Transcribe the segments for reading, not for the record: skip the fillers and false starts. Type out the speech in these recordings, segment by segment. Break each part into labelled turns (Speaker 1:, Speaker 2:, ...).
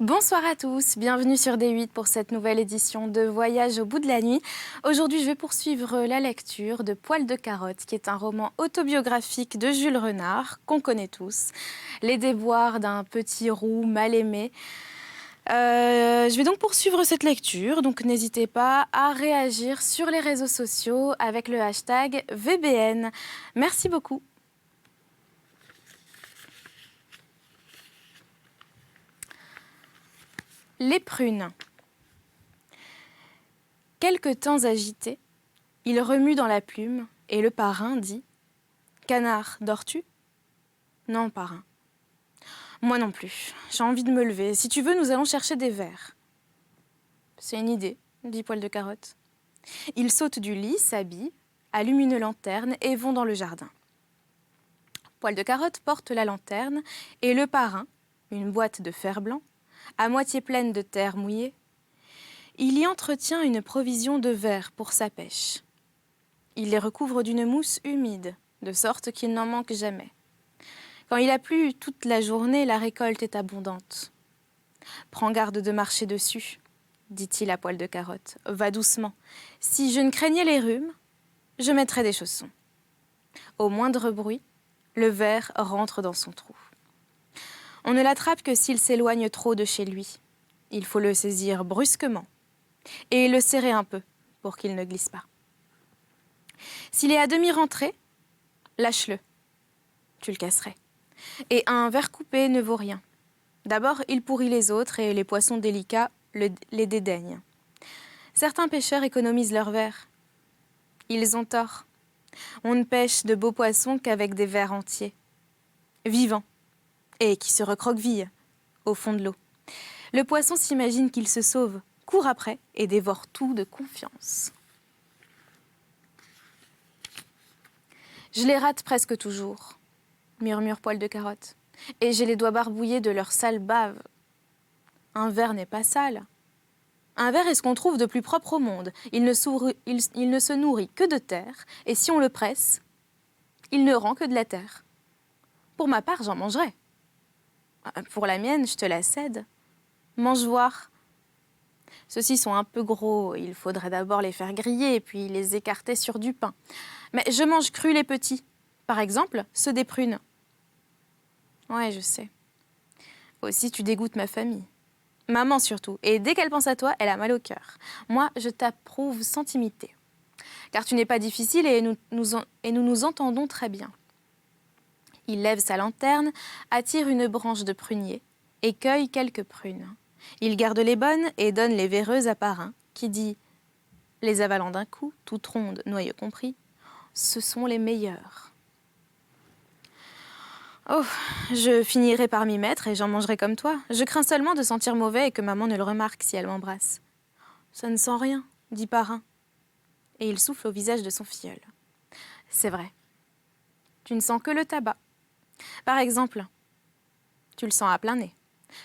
Speaker 1: Bonsoir à tous, bienvenue sur D8 pour cette nouvelle édition de Voyage au bout de la nuit. Aujourd'hui, je vais poursuivre la lecture de Poil de carotte, qui est un roman autobiographique de Jules Renard, qu'on connaît tous. Les déboires d'un petit roux mal aimé. Je vais donc poursuivre cette lecture, donc n'hésitez pas à réagir sur les réseaux sociaux avec le hashtag VBN. Merci beaucoup. Les prunes. Quelque temps agité, il remue dans la plume, et le parrain dit « Canard, dors-tu » ? « Non, parrain. »« Moi non plus. J'ai envie de me lever. Si tu veux, nous allons chercher des vers. »« C'est une idée, » dit Poil de carotte. Ils sautent du lit, s'habillent, allument une lanterne et vont dans le jardin. Poil de carotte porte la lanterne et le parrain, une boîte de fer blanc, à moitié pleine de terre mouillée, il y entretient une provision de vers pour sa pêche. Il les recouvre d'une mousse humide, de sorte qu'il n'en manque jamais. Quand il a plu toute la journée, la récolte est abondante. « Prends garde de marcher dessus, » dit-il à Poil de carotte. « Va doucement. Si je ne craignais les rhumes, je mettrais des chaussons. » Au moindre bruit, le ver rentre dans son trou. On ne l'attrape que s'il s'éloigne trop de chez lui. Il faut le saisir brusquement et le serrer un peu pour qu'il ne glisse pas. S'il est à demi rentré, lâche-le. Tu le casserais. Et un ver coupé ne vaut rien. D'abord, il pourrit les autres et les poissons délicats les dédaignent. Certains pêcheurs économisent leurs vers. Ils ont tort. On ne pêche de beaux poissons qu'avec des vers entiers, vivants, et qui se recroquevillent au fond de l'eau. Le poisson s'imagine qu'il se sauve, court après et dévore tout de confiance. Je les rate presque toujours, murmure Poil de carotte, et j'ai les doigts barbouillés de leur sale bave. Un ver n'est pas sale. Un ver est ce qu'on trouve de plus propre au monde. Il ne se nourrit que de terre, et si on le presse, il ne rend que de la terre. Pour ma part, j'en mangerai. Pour la mienne, je te la cède. Mange voir. Ceux-ci sont un peu gros, il faudrait d'abord les faire griller, puis les écarter sur du pain. Mais je mange cru les petits. Par exemple, ceux des prunes. Ouais, je sais. Aussi, tu dégoûtes ma famille. Maman surtout. Et dès qu'elle pense à toi, elle a mal au cœur. Moi, je t'approuve sans timidité. Car tu n'es pas difficile et nous nous entendons très bien. Il lève sa lanterne, attire une branche de prunier et cueille quelques prunes. Il garde les bonnes et donne les véreuses à Parrain, qui dit « Les avalant d'un coup, toutes rondes, noyau compris, ce sont les meilleures. » Oh, je finirai par m'y mettre et j'en mangerai comme toi. Je crains seulement de sentir mauvais et que maman ne le remarque si elle m'embrasse. Ça ne sent rien, dit Parrain. Et il souffle au visage de son filleul. C'est vrai. Tu ne sens que le tabac. Par exemple, tu le sens à plein nez.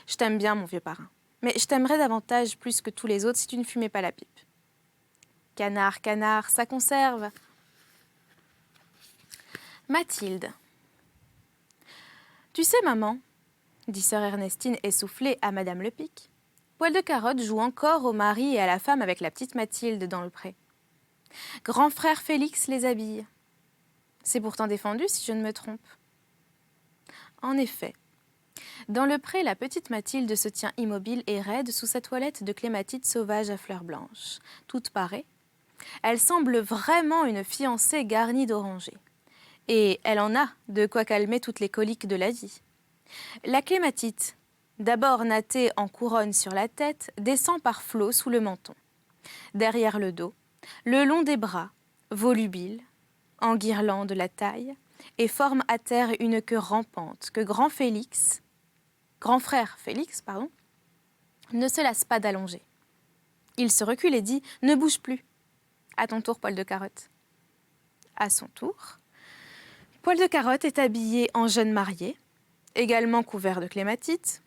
Speaker 1: Je t'aime bien, mon vieux Parrain. Mais je t'aimerais davantage, plus que tous les autres, si tu ne fumais pas la pipe. Canard, canard, ça conserve. Mathilde. Tu sais, maman, dit sœur Ernestine essoufflée à Madame Lepic, Poil de carotte joue encore au mari et à la femme avec la petite Mathilde dans le pré. Grand frère Félix les habille. C'est pourtant défendu si je ne me trompe. En effet, dans le pré, la petite Mathilde se tient immobile et raide sous sa toilette de clématite sauvage à fleurs blanches. Toute parée, elle semble vraiment une fiancée garnie d'orangers. Et elle en a de quoi calmer toutes les coliques de la vie. La clématite, d'abord nattée en couronne sur la tête, descend par flots sous le menton. Derrière le dos, le long des bras, volubile, enguirlande la taille, et forme à terre une queue rampante que grand frère Félix, ne se lasse pas d'allonger. Il se recule et dit « Ne bouge plus !» À ton tour, Poil de carotte. À son tour, Poil de carotte est habillé en jeune marié, également couvert de clématite,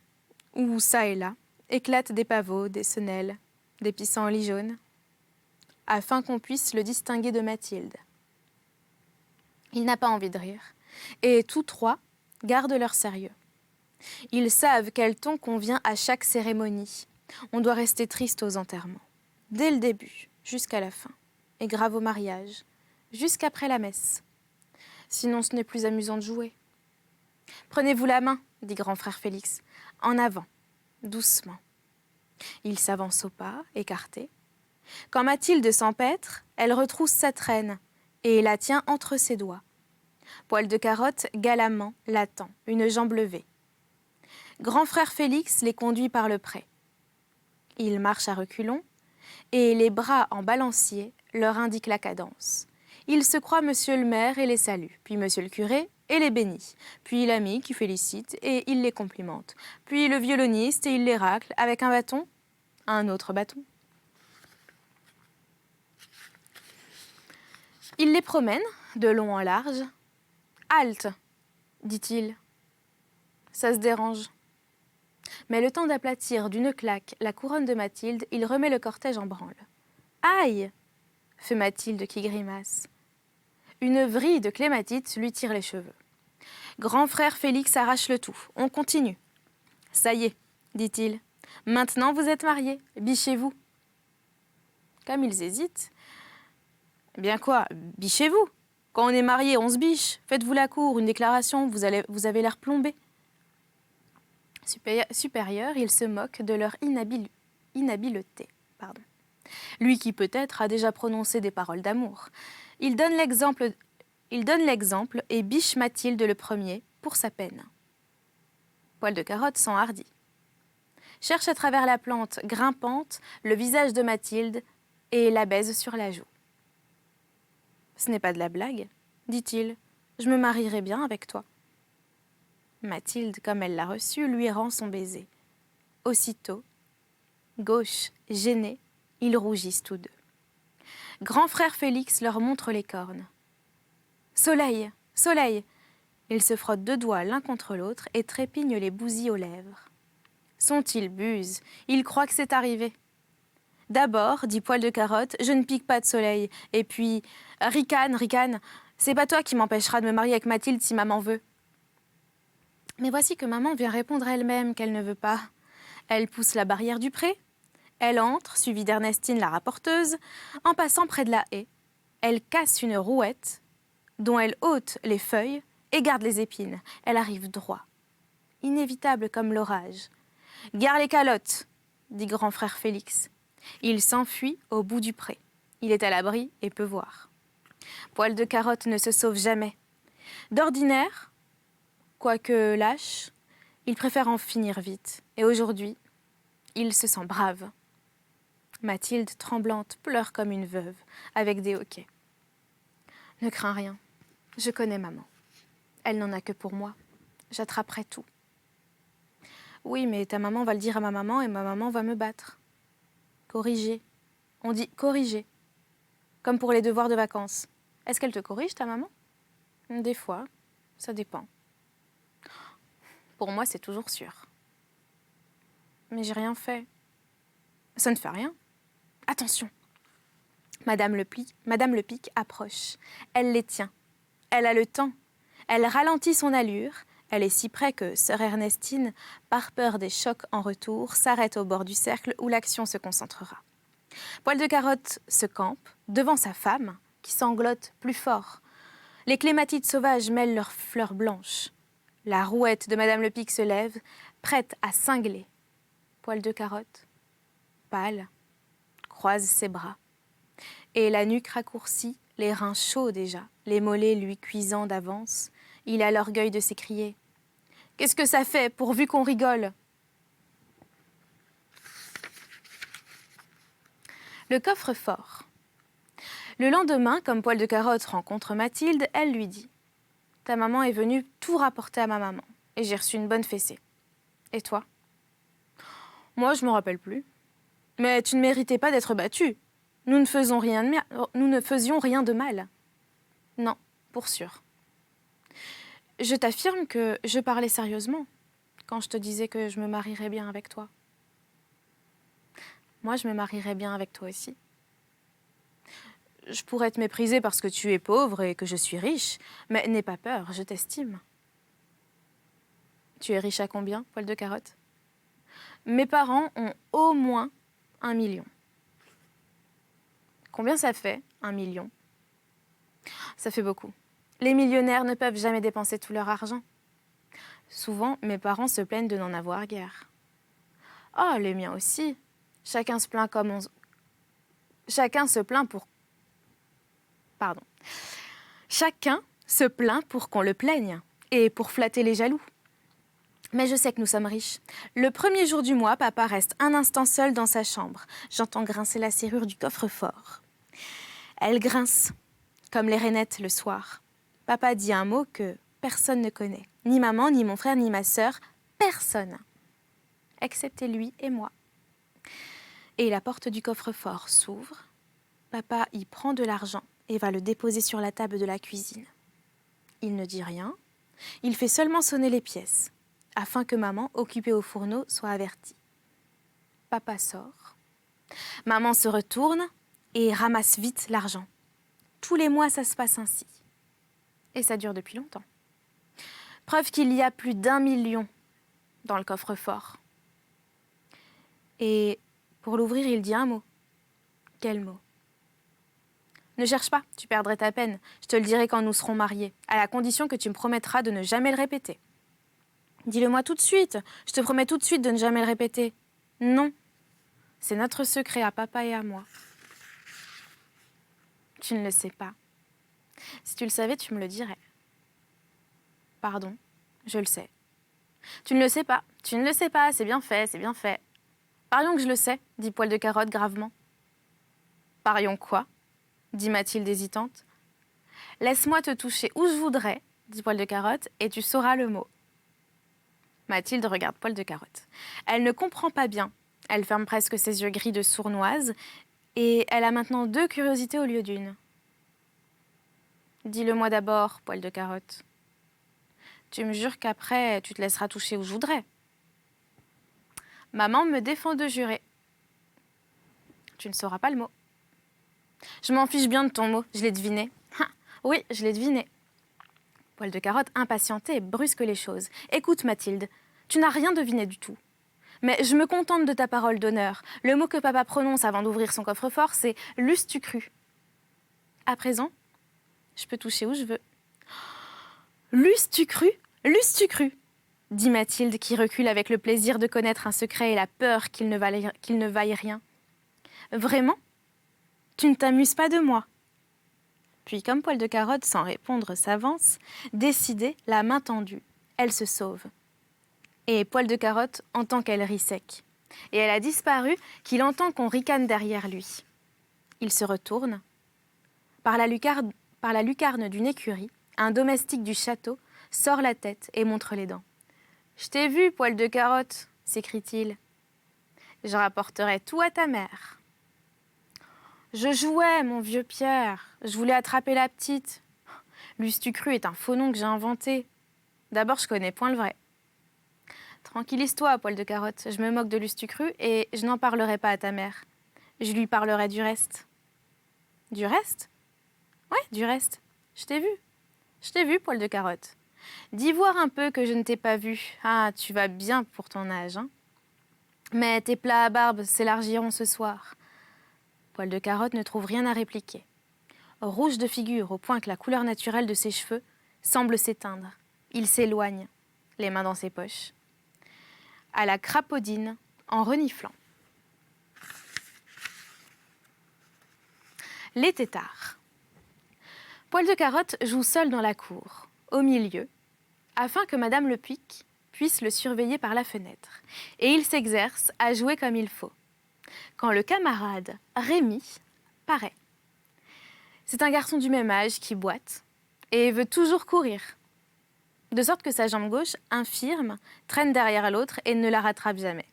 Speaker 1: où, ça et là, éclatent des pavots, des senelles, des pissenlits jaunes, afin qu'on puisse le distinguer de Mathilde. Il n'a pas envie de rire, et tous trois gardent leur sérieux. Ils savent quel ton convient à chaque cérémonie. On doit rester triste aux enterrements. Dès le début, jusqu'à la fin. Et grave au mariage, jusqu'après la messe. Sinon, ce n'est plus amusant de jouer. Prenez-vous la main, dit grand frère Félix. En avant, doucement. Il s'avance au pas, écarté. Quand Mathilde s'empêtre, elle retrousse sa traîne et la tient entre ses doigts. Poil de Carotte, galamment, l'attend, une jambe levée. Grand frère Félix les conduit par le pré. Il marche à reculons et les bras en balancier leur indiquent la cadence. Il se croit monsieur le maire et les salue, puis monsieur le curé et les bénit, puis l'ami qui félicite et il les complimente, puis le violoniste et il les racle avec un bâton, un autre bâton. Il les promène de long en large. « Halte !» dit-il. Ça se dérange. Mais le temps d'aplatir d'une claque la couronne de Mathilde, il remet le cortège en branle. « Aïe !» fait Mathilde qui grimace. Une vrille de clématite lui tire les cheveux. Grand frère Félix arrache le tout. On continue. « Ça y est, dit-il. Maintenant vous êtes mariés. Bichez-vous. » Comme ils hésitent. « Bien quoi, bichez-vous. Quand on est mariés, on se biche. Faites-vous la cour, une déclaration, vous avez l'air plombé. » Supérieur, il se moque de leur inhabileté. Lui qui peut-être a déjà prononcé des paroles d'amour. Il donne l'exemple et biche Mathilde le premier pour sa peine. Poil de Carotte s'enhardit. Cherche à travers la plante grimpante le visage de Mathilde et la baise sur la joue. « Ce n'est pas de la blague, dit-il. Je me marierai bien avec toi. » Mathilde, comme elle l'a reçu, lui rend son baiser. Aussitôt, gauche, gênés, ils rougissent tous deux. Grand frère Félix leur montre les cornes. « Soleil, soleil !» Ils se frottent deux doigts l'un contre l'autre et trépignent les bousilles aux lèvres. Sont-ils buses? Ils croient que c'est arrivé. D'abord, dit Poil de Carotte, je ne pique pas de soleil. Et puis, ricane, ricane, c'est pas toi qui m'empêchera de me marier avec Mathilde si maman veut. Mais voici que maman vient répondre elle-même qu'elle ne veut pas. Elle pousse la barrière du pré. Elle entre, suivie d'Ernestine la rapporteuse. En passant près de la haie, elle casse une rouette dont elle ôte les feuilles et garde les épines. Elle arrive droit, inévitable comme l'orage. « Gare les calottes !» dit grand frère Félix. Il s'enfuit au bout du pré. Il est à l'abri et peut voir. Poil de Carotte ne se sauve jamais. D'ordinaire, quoique lâche, il préfère en finir vite. Et aujourd'hui, il se sent brave. Mathilde, tremblante, pleure comme une veuve, avec des hoquets. « Ne crains rien, je connais maman. Elle n'en a que pour moi. J'attraperai tout. » « Oui, mais ta maman va le dire à ma maman et ma maman va me battre. » Corriger. On dit corriger. Comme pour les devoirs de vacances. Est-ce qu'elle te corrige, ta maman? Des fois, ça dépend. Pour moi, c'est toujours sûr. Mais j'ai rien fait. Ça ne fait rien. Attention. Madame Le Pic approche. Elle les tient. Elle a le temps. Elle ralentit son allure. Elle est si près que sœur Ernestine, par peur des chocs en retour, s'arrête au bord du cercle où l'action se concentrera. Poil de Carotte se campe devant sa femme, qui sanglote plus fort. Les clématites sauvages mêlent leurs fleurs blanches. La rouette de Madame Le Pic se lève, prête à cingler. Poil de Carotte, pâle, croise ses bras. Et la nuque raccourcie, les reins chauds déjà, les mollets lui cuisant d'avance, il a l'orgueil de s'écrier « Qu'est-ce que ça fait, pourvu qu'on rigole ?» Le coffre-fort. Le lendemain, comme Poil de Carotte rencontre Mathilde, elle lui dit « Ta maman est venue tout rapporter à ma maman, et j'ai reçu une bonne fessée. Et toi ?»« Moi, je m'en rappelle plus. Mais tu ne méritais pas d'être battue. Nous ne faisions rien de mal. »« Non, pour sûr. » Je t'affirme que je parlais sérieusement quand je te disais que je me marierais bien avec toi. Moi, je me marierais bien avec toi aussi. Je pourrais te mépriser parce que tu es pauvre et que je suis riche, mais n'aie pas peur, je t'estime. Tu es riche à combien, poil de carotte? Mes parents ont au moins 1 million. Combien ça fait, 1 million? Ça fait beaucoup. Les millionnaires ne peuvent jamais dépenser tout leur argent. Souvent, mes parents se plaignent de n'en avoir guère. Oh, les miens aussi. Chacun se plaint comme on... Chacun se plaint pour... Pardon. Chacun se plaint pour qu'on le plaigne et pour flatter les jaloux. Mais je sais que nous sommes riches. Le premier jour du mois, papa reste un instant seul dans sa chambre. J'entends grincer la serrure du coffre-fort. Elle grince, comme les rainettes le soir. Papa dit un mot que personne ne connaît. Ni maman, ni mon frère, ni ma sœur. Personne. Excepté lui et moi. Et la porte du coffre-fort s'ouvre. Papa y prend de l'argent et va le déposer sur la table de la cuisine. Il ne dit rien. Il fait seulement sonner les pièces, afin que maman, occupée au fourneau, soit avertie. Papa sort. Maman se retourne et ramasse vite l'argent. Tous les mois, ça se passe ainsi. Et ça dure depuis longtemps. Preuve qu'il y a plus d'1 million dans le coffre-fort. Et pour l'ouvrir, il dit un mot. Quel mot? Ne cherche pas, tu perdrais ta peine. Je te le dirai quand nous serons mariés, à la condition que tu me promettras de ne jamais le répéter. Dis-le-moi tout de suite. Je te promets tout de suite de ne jamais le répéter. Non. C'est notre secret à papa et à moi. Tu ne le sais pas. Si tu le savais, tu me le dirais. Pardon, je le sais. Tu ne le sais pas. Tu ne le sais pas. C'est bien fait, c'est bien fait. Parions que je le sais, dit Poil de Carotte gravement. Parions quoi? Dit Mathilde hésitante. Laisse-moi te toucher où je voudrais, dit Poil de Carotte, et tu sauras le mot. Mathilde regarde Poil de Carotte. Elle ne comprend pas bien. Elle ferme presque ses yeux gris de sournoise et elle a maintenant 2 curiosités au lieu d'1. Dis-le-moi d'abord, Poil de Carotte. Tu me jures qu'après, tu te laisseras toucher où je voudrais. Maman me défend de jurer. Tu ne sauras pas le mot. Je m'en fiche bien de ton mot, je l'ai deviné. Oui, je l'ai deviné. Poil de Carotte, impatienté, brusque les choses. Écoute, Mathilde, tu n'as rien deviné du tout. Mais je me contente de ta parole d'honneur. Le mot que papa prononce avant d'ouvrir son coffre-fort, c'est « l'eusses-tu cru ». À présent, je peux toucher où je veux. « L'eusses-tu cru ? L'eusses-tu cru » dit Mathilde, qui recule avec le plaisir de connaître un secret et la peur qu'il ne vaille rien. « Vraiment ? Tu ne t'amuses pas de moi ?» Puis, comme Poil de Carotte, sans répondre, s'avance, décidée, la main tendue, elle se sauve. Et Poil de Carotte entend qu'elle rit sec. Et elle a disparu qu'il entend qu'on ricane derrière lui. Il se retourne. Par la lucarne d'une écurie, un domestique du château sort la tête et montre les dents. « Je t'ai vu, Poil de Carotte !» s'écrie-t-il. « Je rapporterai tout à ta mère. » Je jouais, mon vieux Pierre. Je voulais attraper la petite. L'eusses-tu cru est un faux nom que j'ai inventé. D'abord, je connais point le vrai. Tranquillise-toi, Poil de Carotte. Je me moque de l'eusses-tu cru et je n'en parlerai pas à ta mère. Je lui parlerai du reste. Du reste? Ouais, du reste. Je t'ai vu. Je t'ai vu, Poil de Carotte. Dis voir un peu que je ne t'ai pas vu. Ah, tu vas bien pour ton âge, hein. Mais tes plats à barbe s'élargiront ce soir. Poil de Carotte ne trouve rien à répliquer. Rouge de figure au point que la couleur naturelle de ses cheveux semble s'éteindre. Il s'éloigne, les mains dans ses poches. À la crapaudine, en reniflant. Les têtards. Poil de Carotte joue seul dans la cour, au milieu, afin que Madame Le Pic puisse le surveiller par la fenêtre. Et il s'exerce à jouer comme il faut. Quand le camarade Rémi paraît. C'est un garçon du même âge qui boite et veut toujours courir. De sorte que sa jambe gauche, infirme, traîne derrière l'autre et ne la rattrape jamais.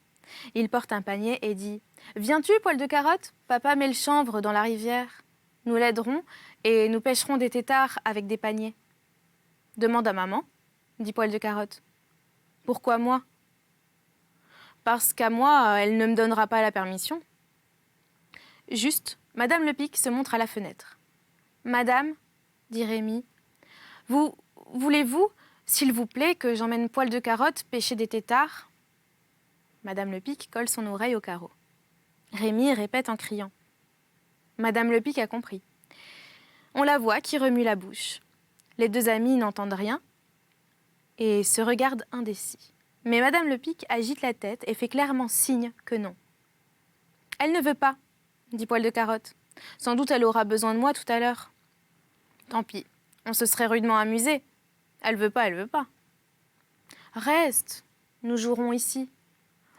Speaker 1: Il porte un panier et dit « Viens-tu, Poil de Carotte? Papa met le chanvre dans la rivière. Nous l'aiderons et nous pêcherons des têtards avec des paniers. » « Demande à maman, » dit Poil de Carotte. « Pourquoi moi? » « Parce qu'à moi, elle ne me donnera pas la permission. » Juste, Madame Le Pic se montre à la fenêtre. « Madame, dit Rémi, voulez-vous, S'il vous plaît, que j'emmène Poil de Carotte pêcher des têtards. Madame Lepic colle son oreille au carreau. Rémi répète en criant. Madame Lepic a compris. On la voit qui remue la bouche. Les deux amis n'entendent rien et se regardent indécis. Mais Madame Lepic agite la tête et fait clairement signe que non. Elle ne veut pas, dit Poil de Carotte. Sans doute elle aura besoin de moi tout à l'heure. Tant pis, on se serait rudement amusé. Elle veut pas, elle veut pas. Reste, nous jouerons ici.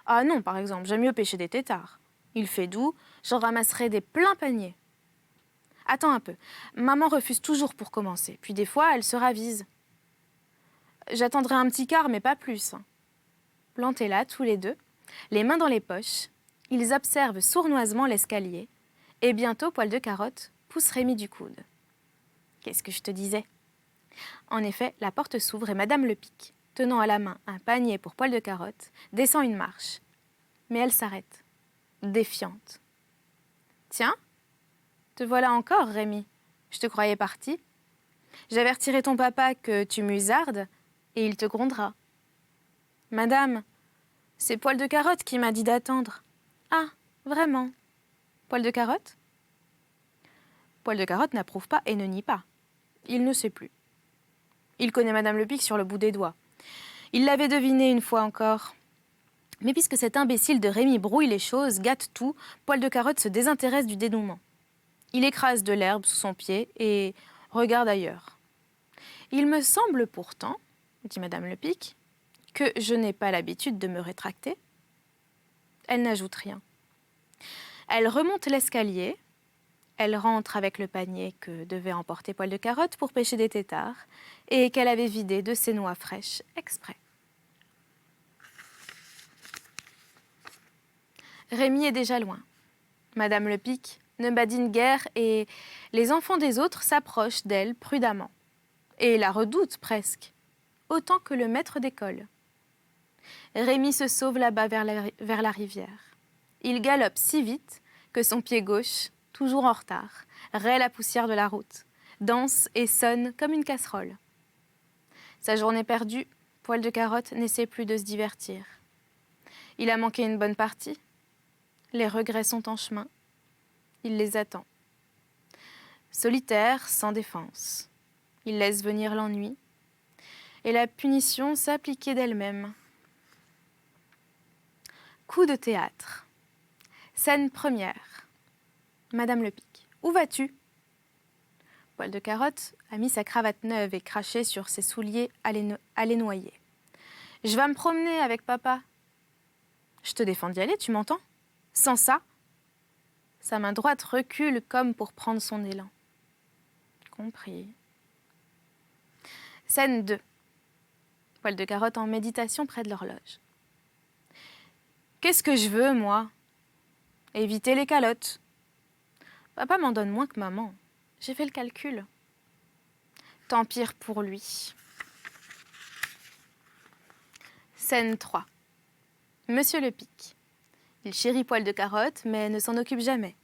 Speaker 1: Ah non, par exemple, j'aime mieux pêcher des têtards. Il fait doux, j'en ramasserai des pleins paniers. Attends un peu, maman refuse toujours pour commencer, puis des fois elle se ravise. J'attendrai un petit quart, mais pas plus. Plantés là, tous les deux, les mains dans les poches, ils observent sournoisement l'escalier, et bientôt Poil de Carotte pousse Rémi du coude. Qu'est-ce que je te disais? En effet, la porte s'ouvre et Madame Lepic, tenant à la main un panier pour Poil de Carotte, descend une marche. Mais elle s'arrête, défiante. Tiens, te voilà encore, Rémi. Je te croyais parti. J'avertirai ton papa que tu musardes et il te grondera. Madame, c'est Poil de Carotte qui m'a dit d'attendre. Ah, vraiment? Poil de Carotte? Poil de Carotte n'approuve pas et ne nie pas. Il ne sait plus. Il connaît Madame Lepic sur le bout des doigts. Il l'avait deviné une fois encore. Mais puisque cet imbécile de Rémi brouille les choses, gâte tout, Poil de Carotte se désintéresse du dénouement. Il écrase de l'herbe sous son pied et regarde ailleurs. Il me semble pourtant, dit Madame Lepic, que je n'ai pas l'habitude de me rétracter. Elle n'ajoute rien. Elle remonte l'escalier, elle rentre avec le panier que devait emporter Poil de Carotte pour pêcher des têtards et qu'elle avait vidé de ses noix fraîches exprès. Rémi est déjà loin. Madame Lepic ne badine guère et les enfants des autres s'approchent d'elle prudemment et la redoutent presque, autant que le maître d'école. Rémi se sauve là-bas vers la rivière. Il galope si vite que son pied gauche, toujours en retard, raie la poussière de la route, danse et sonne comme une casserole. Sa journée perdue, Poil de Carotte n'essaie plus de se divertir. Il a manqué une bonne partie. Les regrets sont en chemin. Il les attend. Solitaire, sans défense. Il laisse venir l'ennui. Et la punition s'appliquer d'elle-même. Coup de théâtre. Scène première. Madame Lepic. Où vas-tu? Poil de Carotte a mis sa cravate neuve et craché sur ses souliers à les noyer. Je vais me promener avec papa. Je te défends d'y aller, tu m'entends? Sans ça, sa main droite recule comme pour prendre son élan. Compris. Scène 2. Poil de Carotte en méditation près de l'horloge. Qu'est-ce que je veux, moi? Éviter les calottes. Papa m'en donne moins que maman. J'ai fait le calcul. Tant pire pour lui. Scène 3. Monsieur Lepic. Il chérit Poil de Carotte, mais ne s'en occupe jamais.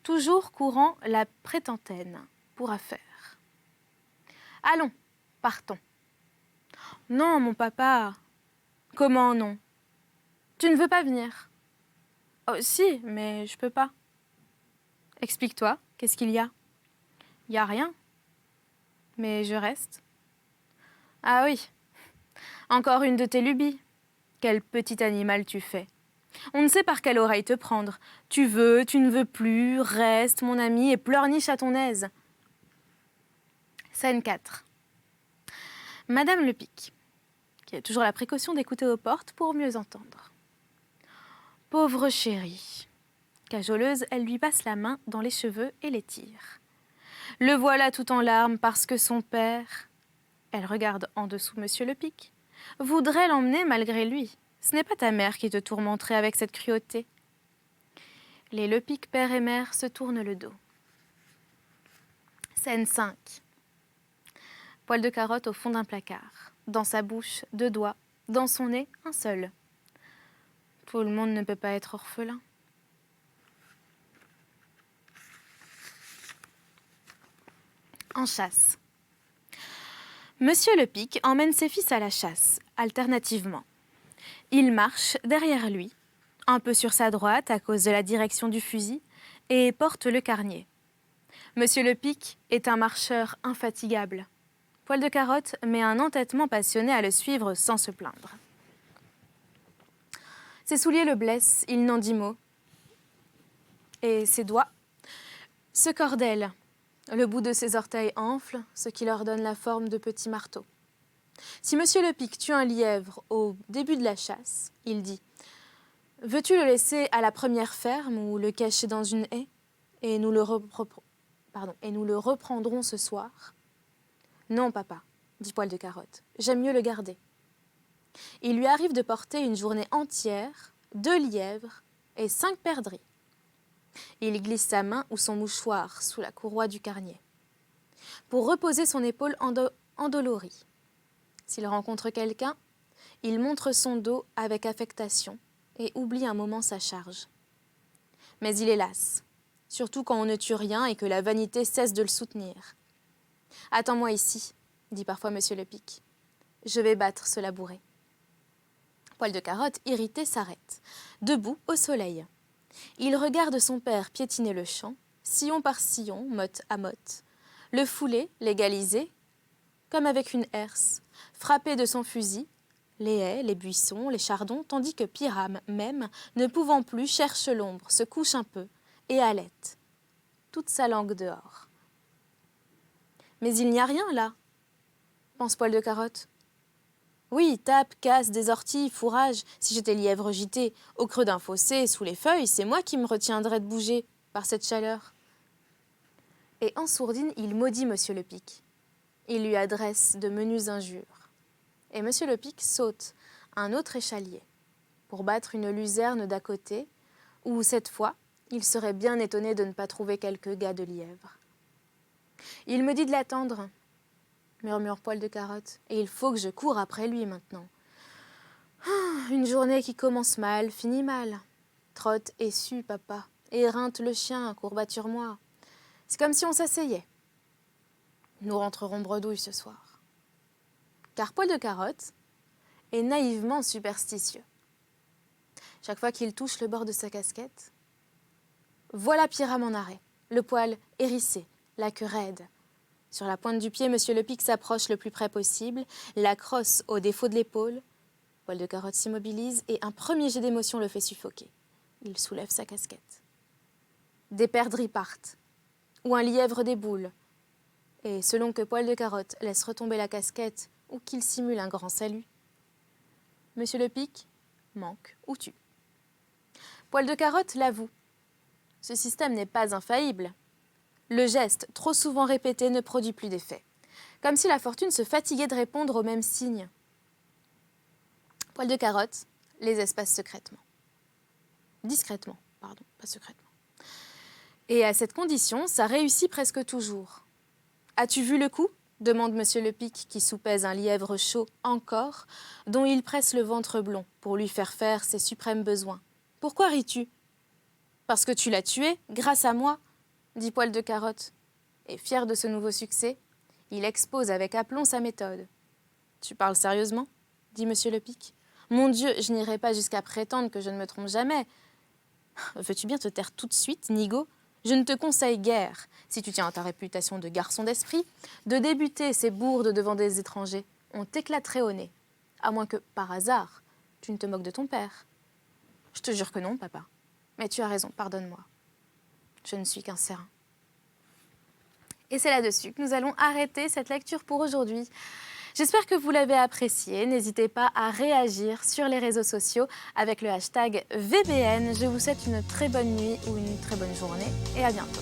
Speaker 1: Toujours courant la prétentaine pour affaire. Allons, partons. Non, mon papa. Comment non? Tu ne veux pas venir? Oh, si, mais je peux pas. Explique-toi, qu'est-ce qu'il y a? Il y a rien. Mais je reste. Ah oui, encore une de tes lubies. Quel petit animal tu fais. On ne sait par quelle oreille te prendre. Tu veux, tu ne veux plus, reste, mon ami, et pleurniche à ton aise. Scène 4. Madame Lepic, qui a toujours la précaution d'écouter aux portes pour mieux entendre. Pauvre chérie. Cajoleuse, elle lui passe la main dans les cheveux et les tire. Le voilà tout en larmes parce que son père, elle regarde en dessous Monsieur Lepic, voudrait l'emmener malgré lui. Ce n'est pas ta mère qui te tourmenterait avec cette cruauté. Les Lepic père et mère se tournent le dos. Scène 5. Poil de Carotte au fond d'un placard. Dans sa bouche, 2 doigts. Dans son nez, un seul. Tout le monde ne peut pas être orphelin. En chasse. Monsieur le Pic emmène ses fils à la chasse, alternativement. Il marche derrière lui, un peu sur sa droite à cause de la direction du fusil, et porte le carnier. Monsieur le Pic est un marcheur infatigable. Poil de Carotte met un entêtement passionné à le suivre sans se plaindre. Ses souliers le blessent, il n'en dit mot. Et ses doigts se cordellent. Le bout de ses orteils enfle, ce qui leur donne la forme de petits marteaux. Si Monsieur le Pic tue un lièvre au début de la chasse, il dit « Veux-tu le laisser à la première ferme ou le cacher dans une haie et nous le reprendrons ce soir ?» « Non, papa, dit Poil de Carotte, j'aime mieux le garder. » Il lui arrive de porter une journée entière 2 lièvres et 5 perdrix. Il glisse sa main ou son mouchoir sous la courroie du carnier pour reposer son épaule endolorie. S'il rencontre quelqu'un, il montre son dos avec affectation et oublie un moment sa charge. Mais il est las, surtout quand on ne tue rien et que la vanité cesse de le soutenir. « Attends-moi ici, dit parfois Monsieur le Pic. Je vais battre ce labouret. » Poil de Carotte, irrité, s'arrête, debout au soleil. Il regarde son père piétiner le champ, sillon par sillon, motte à motte, le fouler, l'égaliser, comme avec une herse, frapper de son fusil, les haies, les buissons, les chardons, tandis que Pyrame, même, ne pouvant plus, cherche l'ombre, se couche un peu et halète, toute sa langue dehors. Mais il n'y a rien là, pense Poil de Carotte. Oui, tape, casse, des orties, fourrage. Si j'étais lièvre gité au creux d'un fossé, sous les feuilles, c'est moi qui me retiendrais de bouger par cette chaleur. Et en sourdine, il maudit Monsieur le Pic. Il lui adresse de menues injures. Et Monsieur le Pic saute un autre échalier pour battre une luzerne d'à côté, où cette fois, il serait bien étonné de ne pas trouver quelques gars de lièvre. Il me dit de l'attendre, murmure Poil de Carotte, et il faut que je coure après lui maintenant. Une journée qui commence mal, finit mal. Trotte et sue, papa, éreinte le chien, courbature-moi. C'est comme si on s'asseyait. Nous rentrerons bredouille ce soir. Car Poil de Carotte est naïvement superstitieux. Chaque fois qu'il touche le bord de sa casquette, voilà Pyrame en arrêt, le poil hérissé, la queue raide. Sur la pointe du pied, Monsieur le Pic s'approche le plus près possible, la crosse au défaut de l'épaule. Poil de Carotte s'immobilise et un premier jet d'émotion le fait suffoquer. Il soulève sa casquette. Des perdrix partent, ou un lièvre déboule. Et selon que Poil de Carotte laisse retomber la casquette ou qu'il simule un grand salut, Monsieur le Pic manque ou tue. Poil de Carotte l'avoue. Ce système n'est pas infaillible. Le geste, trop souvent répété, ne produit plus d'effet. Comme si la fortune se fatiguait de répondre aux mêmes signes. Poil de Carotte les espace secrètement. Discrètement, pardon, pas secrètement. Et à cette condition, ça réussit presque toujours. « As-tu vu le coup ?» demande Monsieur le Pic, qui soupèse un lièvre chaud encore, dont il presse le ventre blond pour lui faire ses suprêmes besoins. « Pourquoi ris-tu ?»« Parce que tu l'as tué, grâce à moi, » dit Poil de Carotte. Et fier de ce nouveau succès, il expose avec aplomb sa méthode. « Tu parles sérieusement ?» dit Monsieur le Pic. « Mon Dieu, je n'irai pas jusqu'à prétendre que je ne me trompe jamais. Veux-tu bien te taire tout de suite, nigaud ? Je ne te conseille guère, si tu tiens à ta réputation de garçon d'esprit, de débuter ces bourdes devant des étrangers. On t'éclaterait au nez. À moins que, par hasard, tu ne te moques de ton père. Je te jure que non, papa. Mais tu as raison, pardonne-moi. Je ne suis qu'un serin. » Et c'est là-dessus que nous allons arrêter cette lecture pour aujourd'hui. J'espère que vous l'avez apprécié. N'hésitez pas à réagir sur les réseaux sociaux avec le hashtag VBN. Je vous souhaite une très bonne nuit ou une très bonne journée et à bientôt.